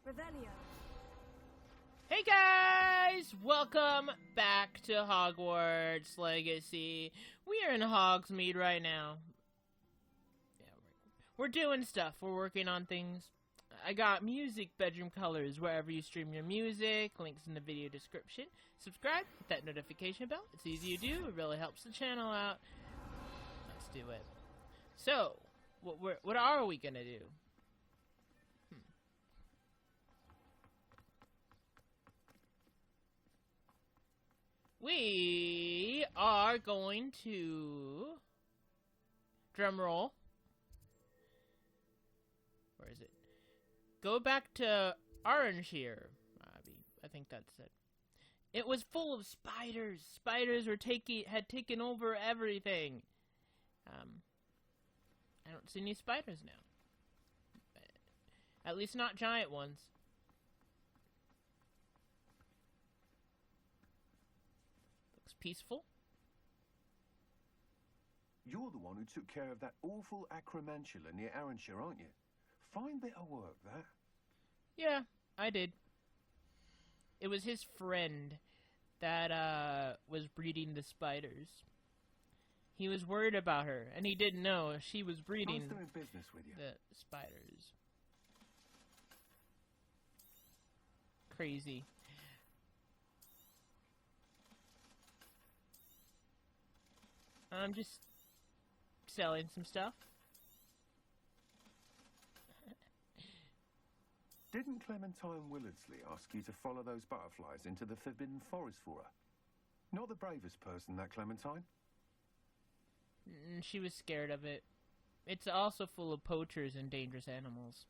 Revelio. Hey guys! Welcome back to Hogwarts Legacy. We are in Hogsmeade right now. Yeah, we're doing stuff. We're working on things. I got music bedroom colors wherever you stream your music. Links in the video description. Subscribe, hit that notification bell. It's easy to do. It really helps the channel out. Let's do it. So, what are we gonna do? We are going to drum roll. Where is it? Go back to Orange here. I think that's it. It was full of spiders. Spiders had taken over everything. I don't see any spiders now. At least not giant ones. Peaceful. You're the one who took care of that awful acromantula near Arranshire, aren't you? Fine bit of work, that. Yeah, I did. It was his friend that was breeding the spiders. He was worried about her, and he didn't know she was breeding doing business with you. The spiders. Crazy. I'm just selling some stuff. Didn't Clementine Willardsley ask you to follow those butterflies into the Forbidden Forest for her? Not the bravest person, that Clementine. She was scared of it. It's also full of poachers and dangerous animals.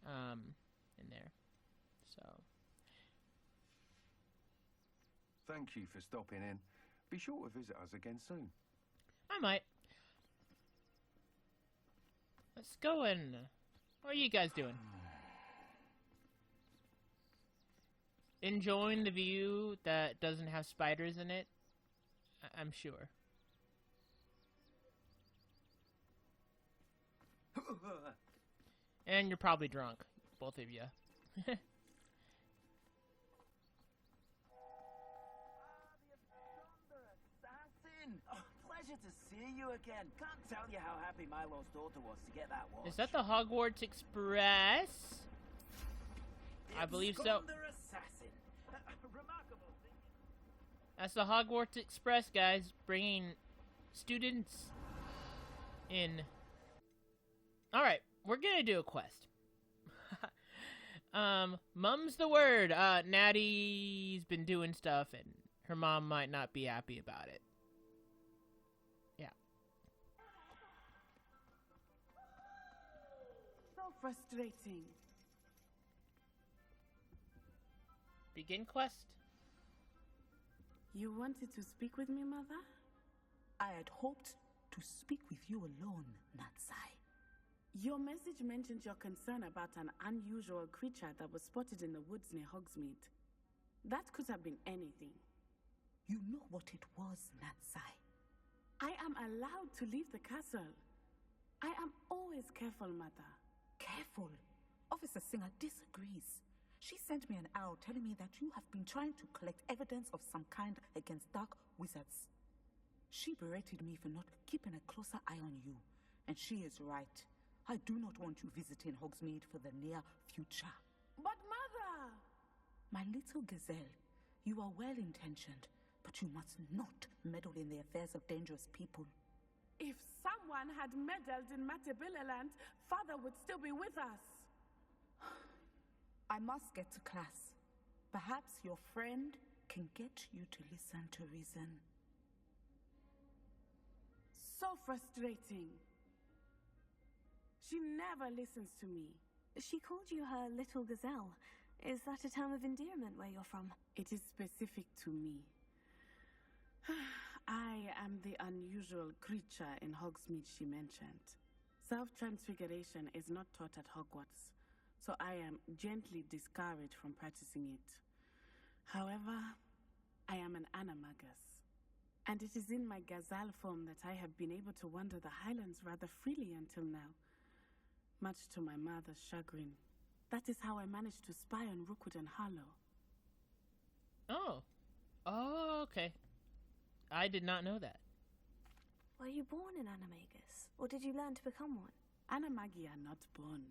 In there. So. Thank you for stopping in. Be sure to visit us again soon. I might. Let's go in. What are you guys doing? Enjoying the view that doesn't have spiders in it? I'm sure. And you're probably drunk. Both of you. Oh, pleasure to see you again. Can't tell you how happy my lost daughter was to get that watch. Is that the Hogwarts Express? I believe so. Assassin. Remarkable thing. That's the Hogwarts Express, guys, bringing students in. Alright, we're gonna do a quest. Mum's the word. Natty's been doing stuff, and her mom might not be happy about it. Yeah. So frustrating. Begin quest. You wanted to speak with me, Mother? I had hoped to speak with you alone, Natsai. Your message mentioned your concern about an unusual creature that was spotted in the woods near Hogsmeade. That could have been anything. You know what it was, Natsai. I am allowed to leave the castle. I am always careful, Mother. Careful. Officer Singer disagrees. She sent me an arrow telling me that you have been trying to collect evidence of some kind against dark wizards. She berated me for not keeping a closer eye on you, and she is right. I do not want you visiting Hogsmeade for the near future. But Mother! My little gazelle, you are well-intentioned, but you must not meddle in the affairs of dangerous people. If someone had meddled in Matabeleland, Father would still be with us. I must get to class. Perhaps your friend can get you to listen to reason. So frustrating. She never listens to me. She called you her little gazelle. Is that a term of endearment where you're from? It is specific to me. I am the unusual creature in Hogsmeade she mentioned. Self-transfiguration is not taught at Hogwarts, so I am gently discouraged from practicing it. However, I am an animagus, and it is in my gazelle form that I have been able to wander the Highlands rather freely until now, much to my mother's chagrin. That is how I managed to spy on Rookwood and Harlow. Oh. Oh, okay. I did not know that. Were you born an animagus, or did you learn to become one? Animagi are not born.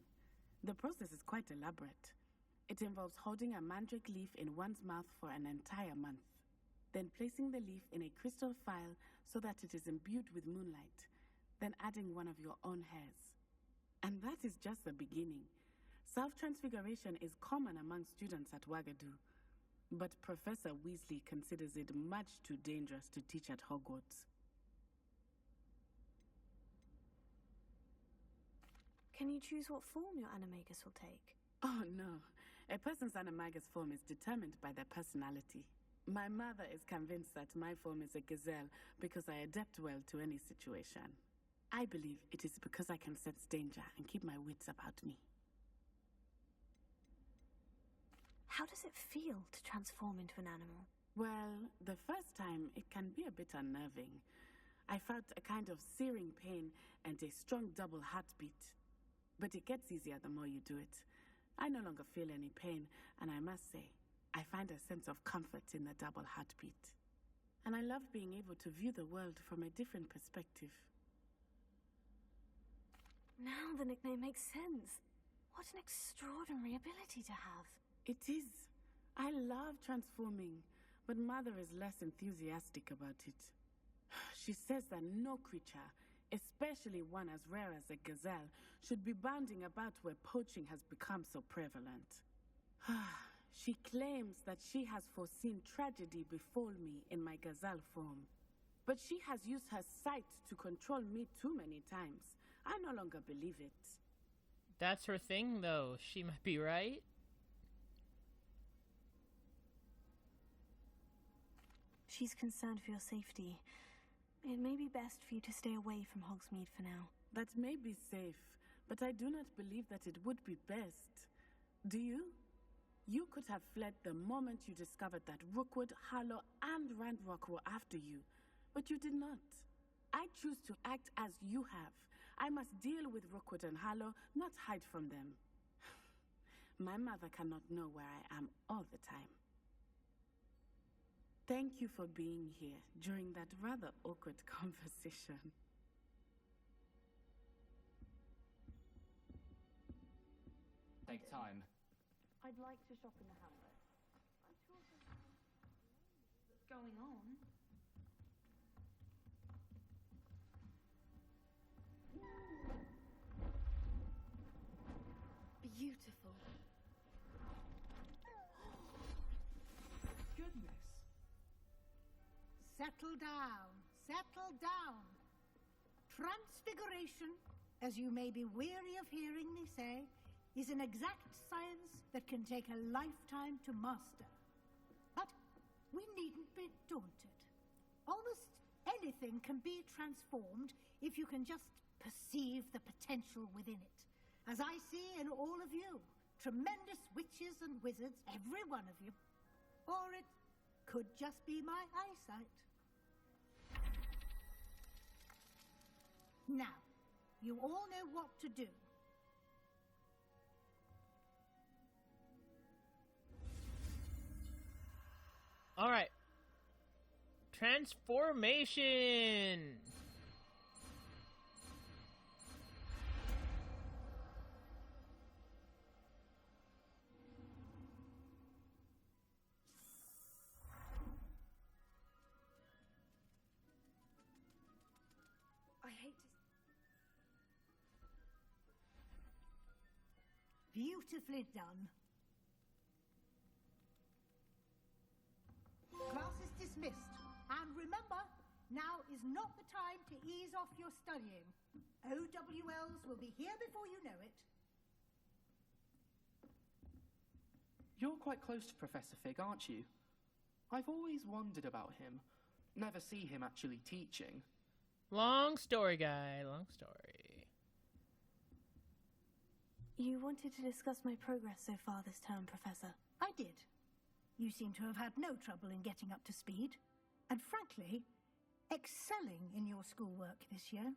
The process is quite elaborate. It involves holding a mandrake leaf in one's mouth for an entire month, then placing the leaf in a crystal phial so that it is imbued with moonlight, then adding one of your own hairs. And that is just the beginning. Self-transfiguration is common among students at Wagadu, but Professor Weasley considers it much too dangerous to teach at Hogwarts. Can you choose what form your animagus will take? Oh no, a person's animagus form is determined by their personality. My mother is convinced that my form is a gazelle because I adapt well to any situation. I believe it is because I can sense danger and keep my wits about me. How does it feel to transform into an animal? Well, the first time it can be a bit unnerving. I felt a kind of searing pain and a strong double heartbeat. But it gets easier the more you do it. I no longer feel any pain, and I must say, I find a sense of comfort in the double heartbeat. And I love being able to view the world from a different perspective. Now the nickname makes sense. What an extraordinary ability to have. It is. I love transforming, but Mother is less enthusiastic about it. She says that no creature, especially one as rare as a gazelle, should be bounding about where poaching has become so prevalent. She claims that she has foreseen tragedy befall me in my gazelle form. But she has used her sight to control me too many times. I no longer believe it. That's her thing, though. She might be right. She's concerned for your safety. It may be best for you to stay away from Hogsmeade for now. That may be safe, but I do not believe that it would be best. Do you? You could have fled the moment you discovered that Rookwood, Harlow, and Ranrock were after you, but you did not. I choose to act as you have. I must deal with Rookwood and Harlow, not hide from them. My mother cannot know where I am all the time. Thank you for being here during that rather awkward conversation. Take time. I'd like to shop in the hamlet. I'm sure there's what's going on. Beautiful. Goodness. Settle down. Settle down. Transfiguration, as you may be weary of hearing me say, is an exact science that can take a lifetime to master. But we needn't be daunted. Almost anything can be transformed if you can just perceive the potential within it. As I see in all of you, tremendous witches and wizards, every one of you. Or it could just be my eyesight. Now, you all know what to do. All right. Transformation. I hate to... Beautifully done. Class is dismissed. And remember, now is not the time to ease off your studying. OWLs will be here before you know it. You're quite close to Professor Fig, aren't you? I've always wondered about him. Never see him actually teaching. Long story, guy. Long story. You wanted to discuss my progress so far this term, Professor. I did. You seem to have had no trouble in getting up to speed. And frankly, excelling in your schoolwork this year.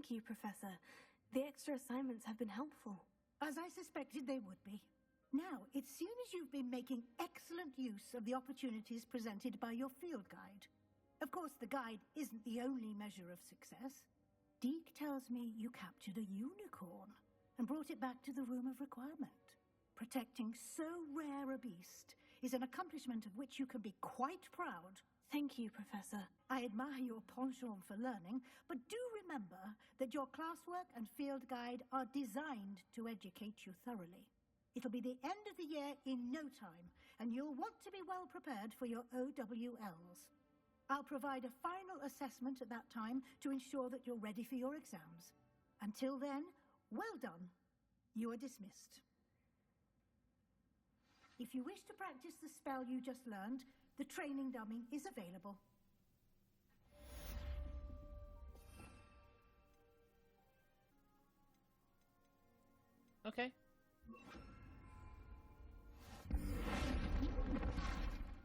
Thank you, Professor. The extra assignments have been helpful. As I suspected they would be. Now, it seems you've been making excellent use of the opportunities presented by your field guide. Of course, the guide isn't the only measure of success. Deke tells me you captured a unicorn and brought it back to the Room of Requirement. Protecting so rare a beast is an accomplishment of which you can be quite proud. Thank you, Professor. I admire your penchant for learning, but do remember that your classwork and field guide are designed to educate you thoroughly. It'll be the end of the year in no time, and you'll want to be well prepared for your OWLs. I'll provide a final assessment at that time to ensure that you're ready for your exams. Until then, well done. You are dismissed. If you wish to practice the spell you just learned, the training dummy is available. Okay.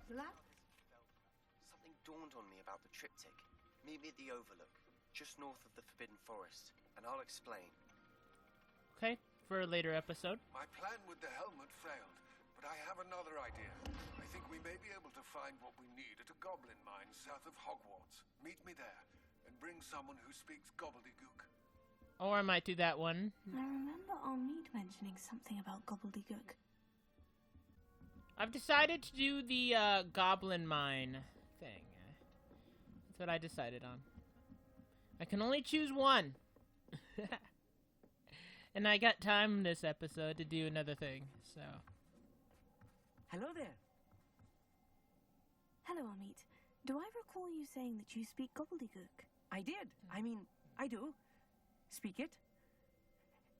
Relax. Something dawned on me about the triptych. Meet me at the Overlook, just north of the Forbidden Forest, and I'll explain. Okay, for a later episode. My plan with the helmet failed, but I have another idea. I think we may be able to find what we need at a goblin mine south of Hogwarts. Meet me there, and bring someone who speaks Gobbledegook. Or I might do that one. I remember Armid mentioning something about Gobbledegook. I've decided to do the goblin mine thing. That's what I decided on. I can only choose one. And I got time this episode to do another thing, so. Hello there. Hello, Armid. Do I recall you saying that you speak Gobbledegook? I did. I mean, I do. Speak it.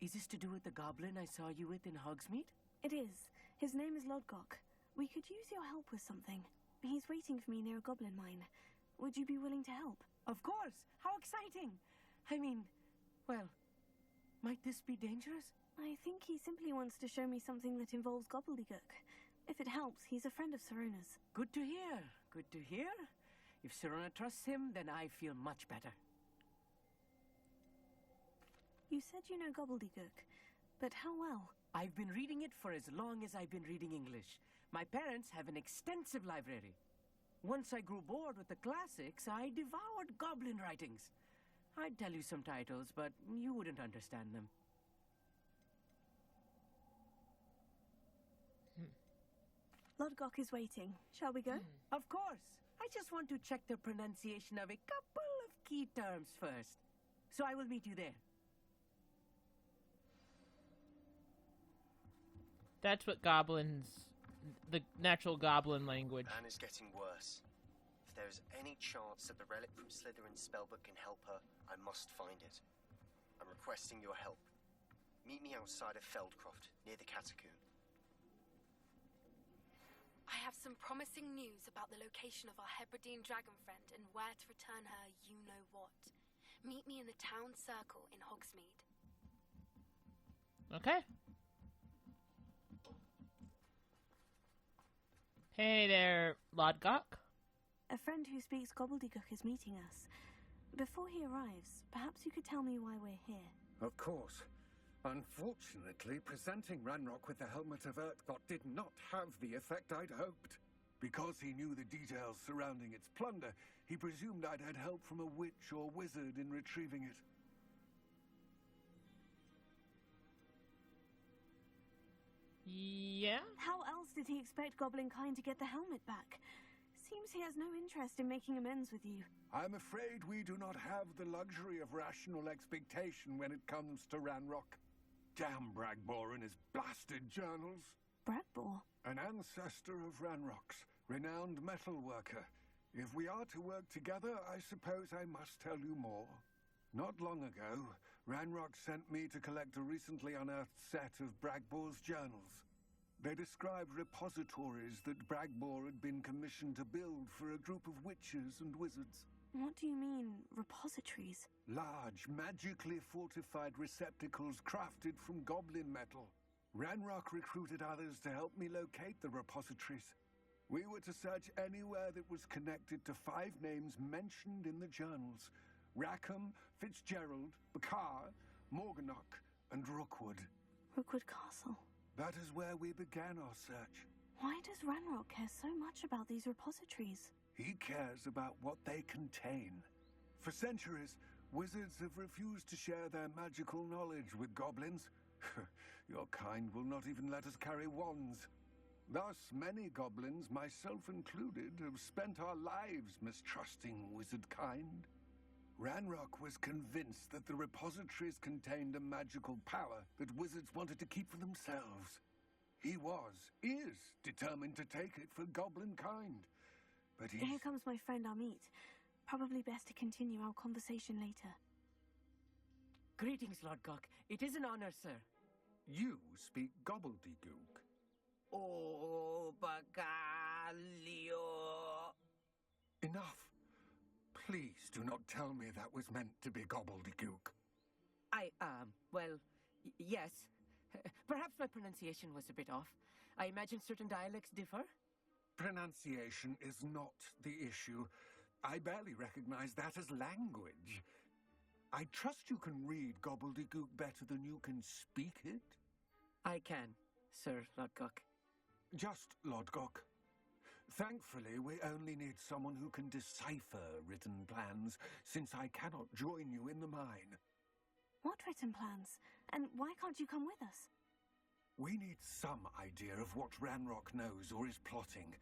Is this to do with the goblin I saw you with in Hogsmeade? It is. His name is Lodgok. We could use your help with something. He's waiting for me near a goblin mine. Would you be willing to help? Of course. How exciting. I mean, well, might this be dangerous? I think he simply wants to show me something that involves Gobbledegook. If it helps, he's a friend of Saruna's. Good to hear. Good to hear. If Saruna trusts him, then I feel much better. You said you know Gobbledegook, but how well? I've been reading it for as long as I've been reading English. My parents have an extensive library. Once I grew bored with the classics, I devoured goblin writings. I'd tell you some titles, but you wouldn't understand them. Lodgok is waiting. Shall we go? Of course. I just want to check the pronunciation of a couple of key terms first. So I will meet you there. That's what goblins, the natural goblin language. Anne is getting worse. If there is any chance that the relic from Slytherin's spellbook can help her, I must find it. I'm requesting your help. Meet me outside of Feldcroft, near the Catacomb. I have some promising news about the location of our Hebridean dragon friend and where to return her you-know-what. Meet me in the town circle in Hogsmeade. Okay. Hey there, Lodgok. A friend who speaks Gobbledegook is meeting us. Before he arrives, perhaps you could tell me why we're here. Of course. Unfortunately, presenting Ranrock with the Helmet of Urtkot did not have the effect I'd hoped. Because he knew the details surrounding its plunder, he presumed I'd had help from a witch or wizard in retrieving it. Yeah? How else did he expect Goblinkind to get the helmet back? Seems he has no interest in making amends with you. I'm afraid we do not have the luxury of rational expectation when it comes to Ranrock. Damn Bragbor and his blasted journals. Bragbor? An ancestor of Ranrock's, renowned metal worker. If we are to work together, I suppose I must tell you more. Not long ago, Ranrock sent me to collect a recently unearthed set of Bragbor's journals. They described repositories that Bragbor had been commissioned to build for a group of witches and wizards. What do you mean, repositories? Large, magically fortified receptacles crafted from goblin metal. Ranrock recruited others to help me locate the repositories. We were to search anywhere that was connected to 5 names mentioned in the journals. Rackham, Fitzgerald, Bakar, Morganach, and Rookwood. Rookwood Castle. That is where we began our search. Why does Ranrock care so much about these repositories? He cares about what they contain. For centuries, wizards have refused to share their magical knowledge with goblins. Your kind will not even let us carry wands. Thus, many goblins, myself included, have spent our lives mistrusting wizard kind. Ranrock was convinced that the repositories contained a magical power that wizards wanted to keep for themselves. He is determined to take it for goblin kind. But Here comes my friend Amit. Probably best to continue our conversation later. Greetings, Lord Gok. It is an honor, sir. You speak Gobbledegook. Oh, Bagalio. Enough. Please do not tell me that was meant to be Gobbledegook. Yes. Perhaps my pronunciation was a bit off. I imagine certain dialects differ? Pronunciation is not the issue. I barely recognize that as language. I trust you can read Gobbledegook better than you can speak it? I can, Sir Lord Gok. Just Lord Gok. Thankfully, we only need someone who can decipher written plans, since I cannot join you in the mine. What written plans? And why can't you come with us? We need some idea of what Ranrock knows or is plotting.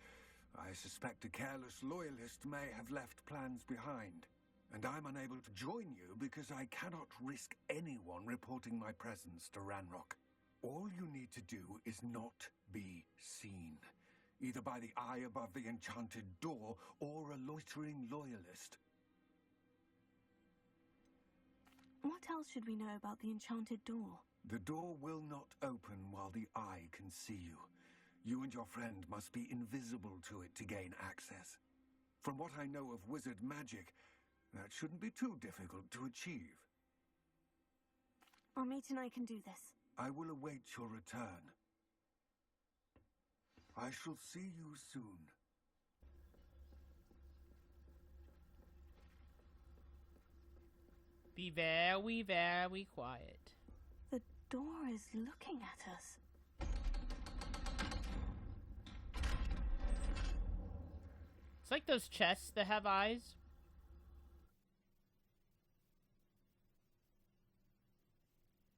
I suspect a careless loyalist may have left plans behind. And I'm unable to join you because I cannot risk anyone reporting my presence to Ranrock. All you need to do is not be seen, either by the eye above the enchanted door or a loitering loyalist. What else should we know about the enchanted door? The door will not open while the eye can see you. You and your friend must be invisible to it to gain access. From what I know of wizard magic, that shouldn't be too difficult to achieve. Amit and I can do this. I will await your return. I shall see you soon. Be very, very quiet. The door is looking at us. It's like those chests that have eyes.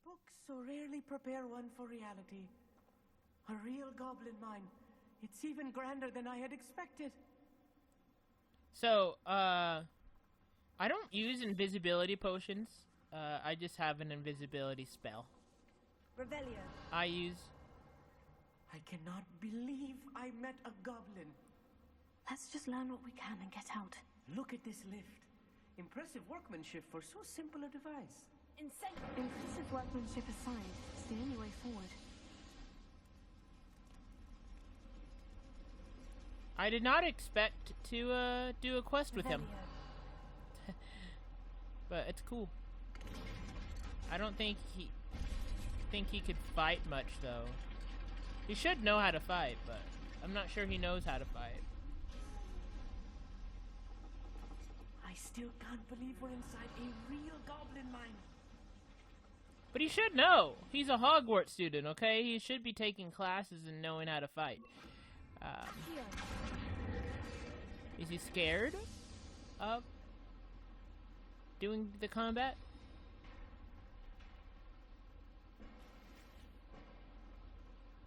Books so rarely prepare one for reality. A real goblin mine. It's even grander than I had expected. So, I don't use invisibility potions. I just have an invisibility spell. Revelio. I cannot believe I met a goblin. Let's just learn what we can and get out. Look at this lift. Impressive workmanship for so simple a device. Insane. Impressive workmanship aside, it's the only way forward. I did not expect to do a quest with him. But it's cool. I don't think he could fight much though. He should know how to fight, but I'm not sure he knows how to fight. I still can't believe we're inside a real goblin mine. But he should know. He's a Hogwarts student, okay? He should be taking classes and knowing how to fight. Is he scared of doing the combat?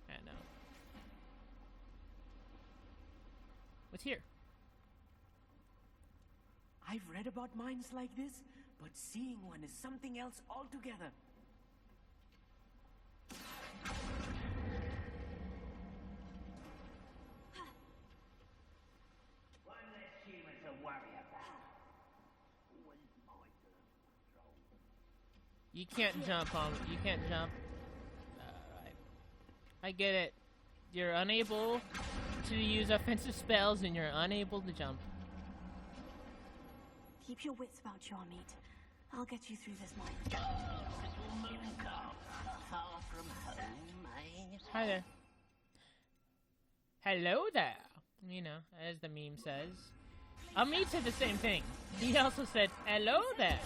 I don't know. What's here? I've read about mines like this, but seeing one is something else altogether. You can't jump on. You can't jump. Alright. I get it. You're unable to use offensive spells and you're unable to jump. Keep your wits about you, Amit. I'll get you through this mine. Hi there. Hello there. You know, as the meme says. Amit said the same thing. He also said, hello there.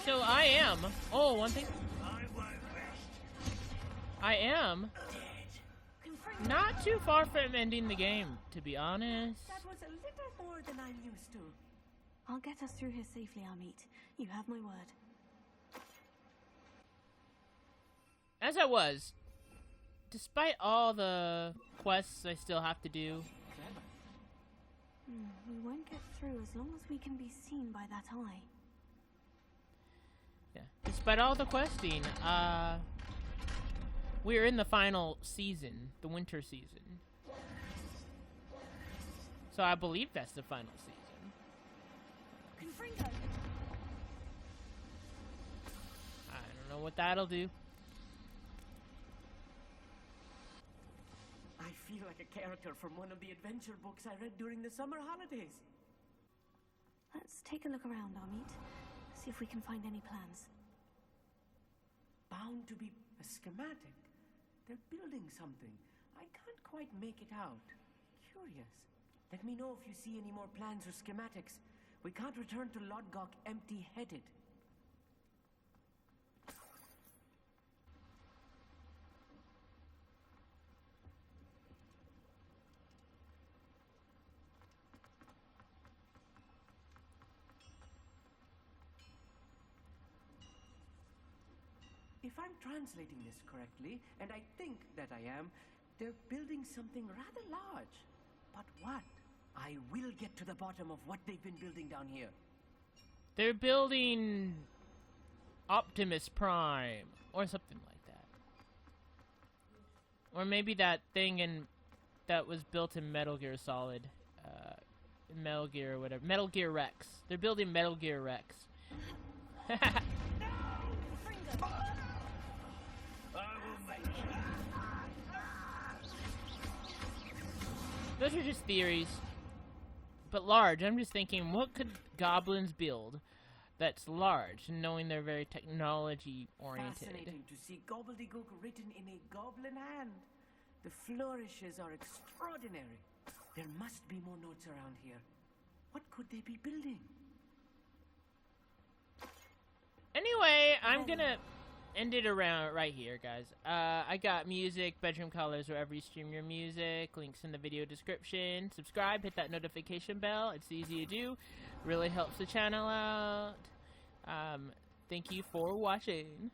So I am. Oh, one thing. I am not too far from ending the game, to be honest. That was a little more than I'm used to. I'll get us through here safely, Amit. You have my word. As I was, despite all the quests I still have to do. We won't get through as long as we can be seen by that eye. Yeah. Despite all the questing, we're in the final season, the winter season. So I believe that's the final season. I don't know what that'll do. I feel like a character from one of the adventure books I read during the summer holidays. Let's take a look around, Amit. See if we can find any plans. Bound to be a schematic. They're building something. I can't quite make it out. Curious. Let me know if you see any more plans or schematics. We can't return to Lodgok empty-headed. If I'm translating this correctly, and I think that I am, they're building something rather large. But what? I will get to the bottom of what they've been building down here. They're building Optimus Prime, or something like that. Or maybe that thing that was built in Metal Gear Solid. Metal Gear or whatever. Metal Gear Rex. They're building Metal Gear Rex. Those are just theories. But large, I'm just thinking, what could goblins build that's large, knowing they're very technology-oriented? Fascinating to see Gobbledegook written in a goblin hand. The flourishes are extraordinary. There must be more notes around here. What could they be building? Anyway, I'm gonna end it around right here, guys. I got music, bedroom colors, wherever you stream your music. Links in the video description. Subscribe, hit that notification bell. It's easy to do. Really helps the channel out. Thank you for watching.